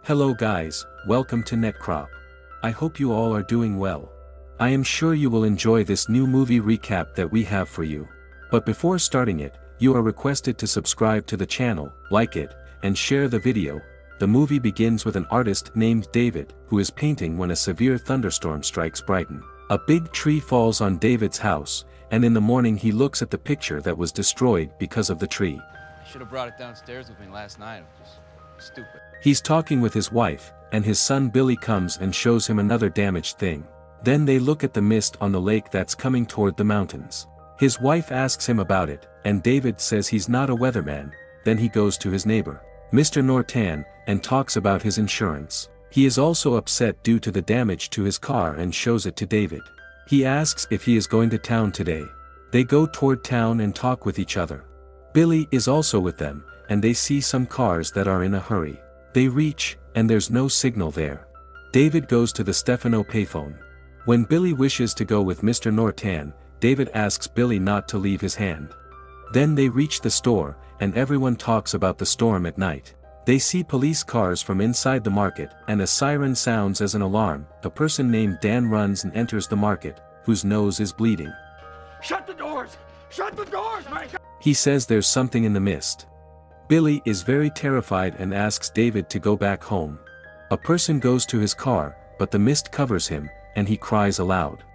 Hello guys, welcome to Netcrop. I hope you all are doing well. I am sure you will enjoy this new movie recap that we have for you. But before starting it, you are requested to subscribe to the channel, like it, and share the video. The movie begins with an artist named David, who is painting when a severe thunderstorm strikes Brighton. A big tree falls on David's house, and in the morning he looks at the picture that was destroyed because of the tree. I should have brought it downstairs with me last night. It was just stupid. He's talking with his wife, and his son Billy comes and shows him another damaged thing. Then they look at the mist on the lake that's coming toward the mountains. His wife asks him about it, and David says he's not a weatherman. Then he goes to his neighbor, Mr. Norton, and talks about his insurance. He is also upset due to the damage to his car and shows it to David. He asks if he is going to town today. They go toward town and talk with each other. Billy is also with them, and they see some cars that are in a hurry. They reach, and there's no signal there. David goes to the Stefano payphone. When Billy wishes to go with Mr. Norton, David asks Billy not to leave his hand. Then they reach the store, and everyone talks about the storm at night. They see police cars from inside the market, and a siren sounds as an alarm. A person named Dan runs and enters the market, whose nose is bleeding. Shut the doors! Shut the doors, my God! He says there's something in the mist. Billy is very terrified and asks David to go back home. A person goes to his car, but the mist covers him, and he cries aloud.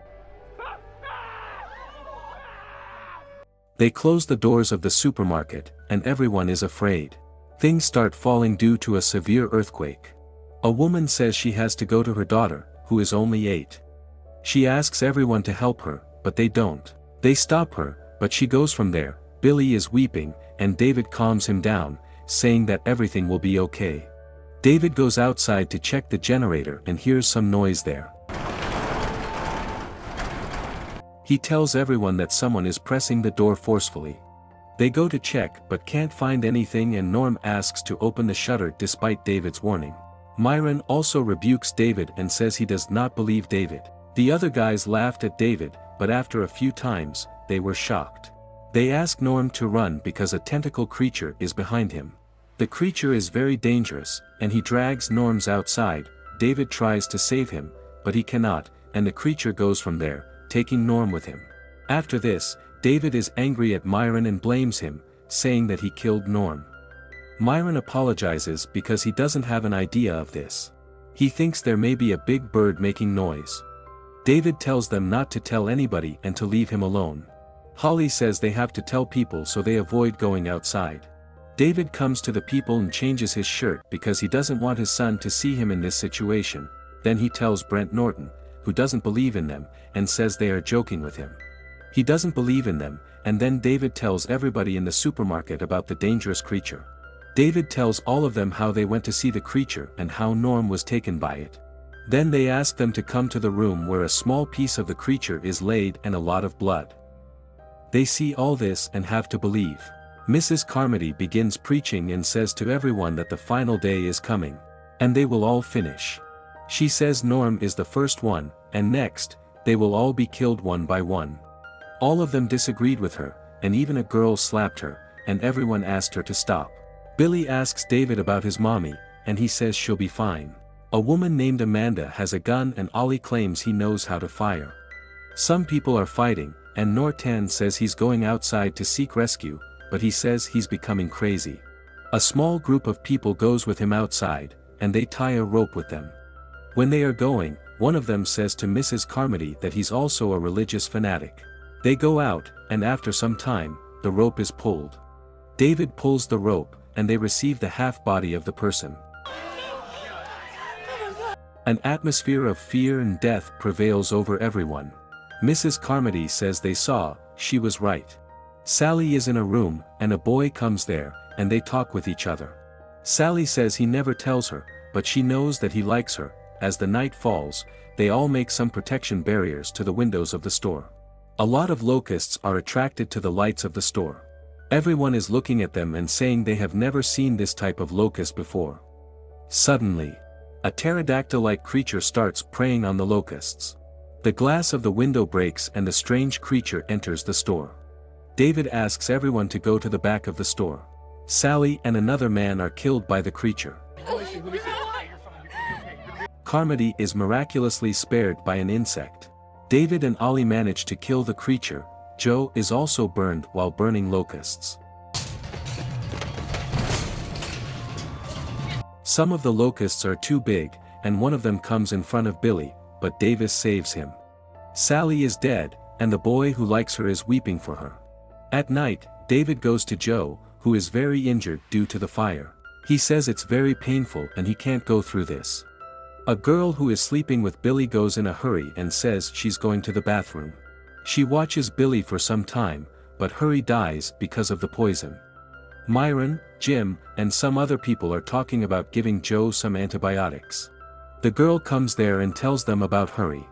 They close the doors of the supermarket, and everyone is afraid. Things start falling due to a severe earthquake. A woman says she has to go to her daughter, who is only 8. She asks everyone to help her, but they don't. They stop her, but she goes from there. Billy is weeping, and David calms him down, saying that everything will be okay. David goes outside to check the generator and hears some noise there. He tells everyone that someone is pressing the door forcefully. They go to check but can't find anything, and Norm asks to open the shutter despite David's warning. Myron also rebukes David and says he does not believe David. The other guys laughed at David, but after a few times, they were shocked. They ask Norm to run because a tentacle creature is behind him. The creature is very dangerous, and he drags Norm's outside. David tries to save him, but he cannot, and the creature goes from there, taking Norm with him. After this, David is angry at Myron and blames him, saying that he killed Norm. Myron apologizes because he doesn't have an idea of this. He thinks there may be a big bird making noise. David tells them not to tell anybody and to leave him alone. Holly says they have to tell people, so they avoid going outside. David comes to the people and changes his shirt because he doesn't want his son to see him in this situation. Then he tells Brent Norton, who doesn't believe in them, and says they are joking with him. He doesn't believe in them, and then David tells everybody in the supermarket about the dangerous creature. David tells all of them how they went to see the creature and how Norm was taken by it. Then they ask them to come to the room where a small piece of the creature is laid and a lot of blood. They see all this and have to believe. Mrs. Carmody begins preaching and says to everyone that the final day is coming. And they will all finish. She says Norm is the first one, and next, they will all be killed one by one. All of them disagreed with her, and even a girl slapped her, and everyone asked her to stop. Billy asks David about his mommy, and he says she'll be fine. A woman named Amanda has a gun, and Ollie claims he knows how to fire. Some people are fighting, and Norton says he's going outside to seek rescue, but he says he's becoming crazy. A small group of people goes with him outside, and they tie a rope with them. When they are going, one of them says to Mrs. Carmody that he's also a religious fanatic. They go out, and after some time, the rope is pulled. David pulls the rope, and they receive the half-body of the person. An atmosphere of fear and death prevails over everyone. Mrs. Carmody says they saw, she was right. Sally is in a room, and a boy comes there, and they talk with each other. Sally says he never tells her, but she knows that he likes her. As the night falls, they all make some protection barriers to the windows of the store. A lot of locusts are attracted to the lights of the store. Everyone is looking at them and saying they have never seen this type of locust before. Suddenly, a pterodactyl-like creature starts preying on the locusts. The glass of the window breaks and the strange creature enters the store. David asks everyone to go to the back of the store. Sally and another man are killed by the creature. Carmody is miraculously spared by an insect. David and Ollie manage to kill the creature. Joe is also burned while burning locusts. Some of the locusts are too big, and one of them comes in front of Billy, but Davis saves him. Sally is dead, and the boy who likes her is weeping for her. At night, David goes to Joe, who is very injured due to the fire. He says it's very painful and he can't go through this. A girl who is sleeping with Billy goes in a hurry and says she's going to the bathroom. She watches Billy for some time, but Hurry dies because of the poison. Myron, Jim, and some other people are talking about giving Joe some antibiotics. The girl comes there and tells them about Hurry.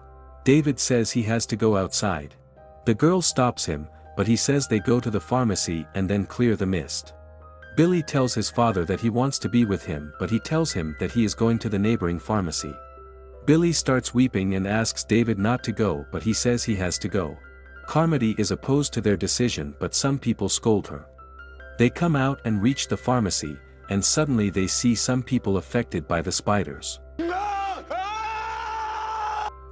David says he has to go outside. The girl stops him, but he says they go to the pharmacy and then clear the mist. Billy tells his father that he wants to be with him, but he tells him that he is going to the neighboring pharmacy. Billy starts weeping and asks David not to go, but he says he has to go. Carmody is opposed to their decision, but some people scold her. They come out and reach the pharmacy, and suddenly they see some people affected by the spiders.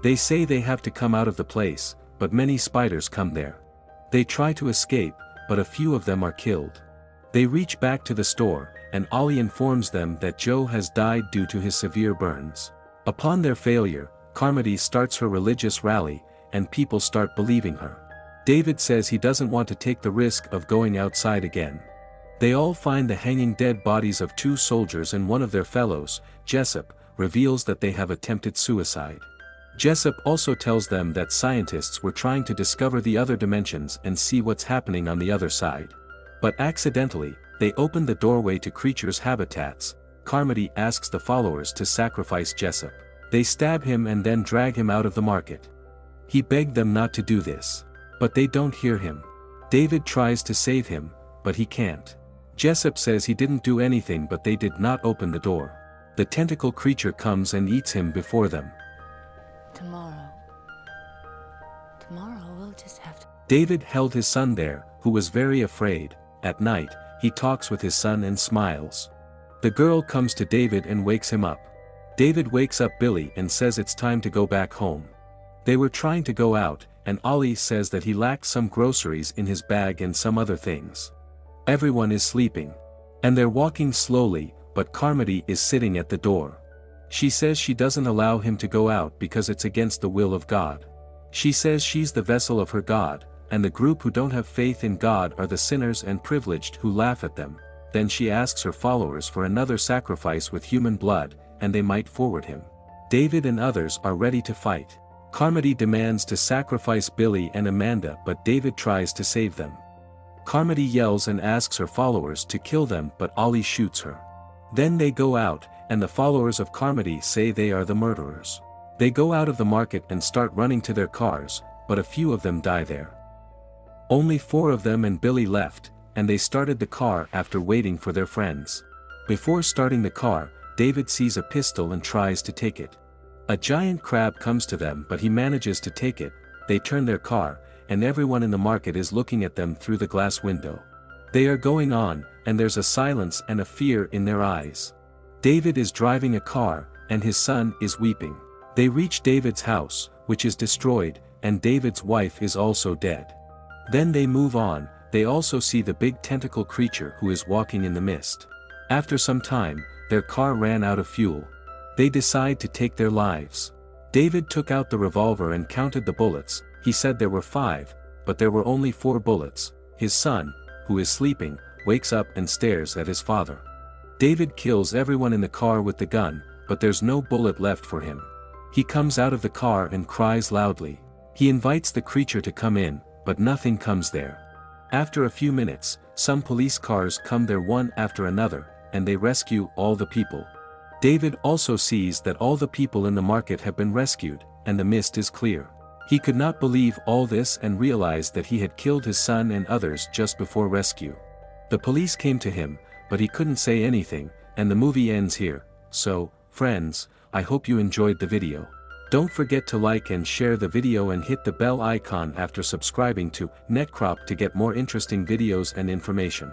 They say they have to come out of the place, but many spiders come there. They try to escape, but a few of them are killed. They reach back to the store, and Ollie informs them that Joe has died due to his severe burns. Upon their failure, Carmody starts her religious rally, and people start believing her. David says he doesn't want to take the risk of going outside again. They all find the hanging dead bodies of 2 soldiers, and one of their fellows, Jessup, reveals that they have attempted suicide. Jessup also tells them that scientists were trying to discover the other dimensions and see what's happening on the other side. But accidentally, they open the doorway to creatures' habitats. Carmody asks the followers to sacrifice Jessup. They stab him and then drag him out of the market. He begged them not to do this. But they don't hear him. David tries to save him, but he can't. Jessup says he didn't do anything, but they did not open the door. The tentacle creature comes and eats him before them. Tomorrow we'll just have to... David held his son there, who was very afraid. At night, he talks with his son and smiles. The girl comes to David and wakes him up. David wakes up Billy and says it's time to go back home. They were trying to go out, and Ollie says that he lacks some groceries in his bag and some other things. Everyone is sleeping. And they're walking slowly, but Carmody is sitting at the door. She says she doesn't allow him to go out because it's against the will of God. She says she's the vessel of her God, and the group who don't have faith in God are the sinners and privileged who laugh at them. Then she asks her followers for another sacrifice with human blood, and they might forward him. David and others are ready to fight. Carmody demands to sacrifice Billy and Amanda, but David tries to save them. Carmody yells and asks her followers to kill them, but Ollie shoots her. Then they go out, and the followers of Carmody say they are the murderers. They go out of the market and start running to their cars, but a few of them die there. Only 4 of them and Billy left, and they started the car after waiting for their friends. Before starting the car, David sees a pistol and tries to take it. A giant crab comes to them, but he manages to take it. They turn their car, and everyone in the market is looking at them through the glass window. They are going on, and there's a silence and a fear in their eyes. David is driving a car, and his son is weeping. They reach David's house, which is destroyed, and David's wife is also dead. Then they move on. They also see the big tentacle creature who is walking in the mist. After some time, their car ran out of fuel. They decide to take their lives. David took out the revolver and counted the bullets. He said there were 5, but there were only 4 bullets. His son, who is sleeping, wakes up and stares at his father. David kills everyone in the car with the gun, but there's no bullet left for him. He comes out of the car and cries loudly. He invites the creature to come in, but nothing comes there. After a few minutes, some police cars come there one after another, and they rescue all the people. David also sees that all the people in the market have been rescued, and the mist is clear. He could not believe all this and realized that he had killed his son and others just before rescue. The police came to him, but he couldn't say anything, and the movie ends here. So, friends, I hope you enjoyed the video. Don't forget to like and share the video and hit the bell icon after subscribing to Netcrop to get more interesting videos and information.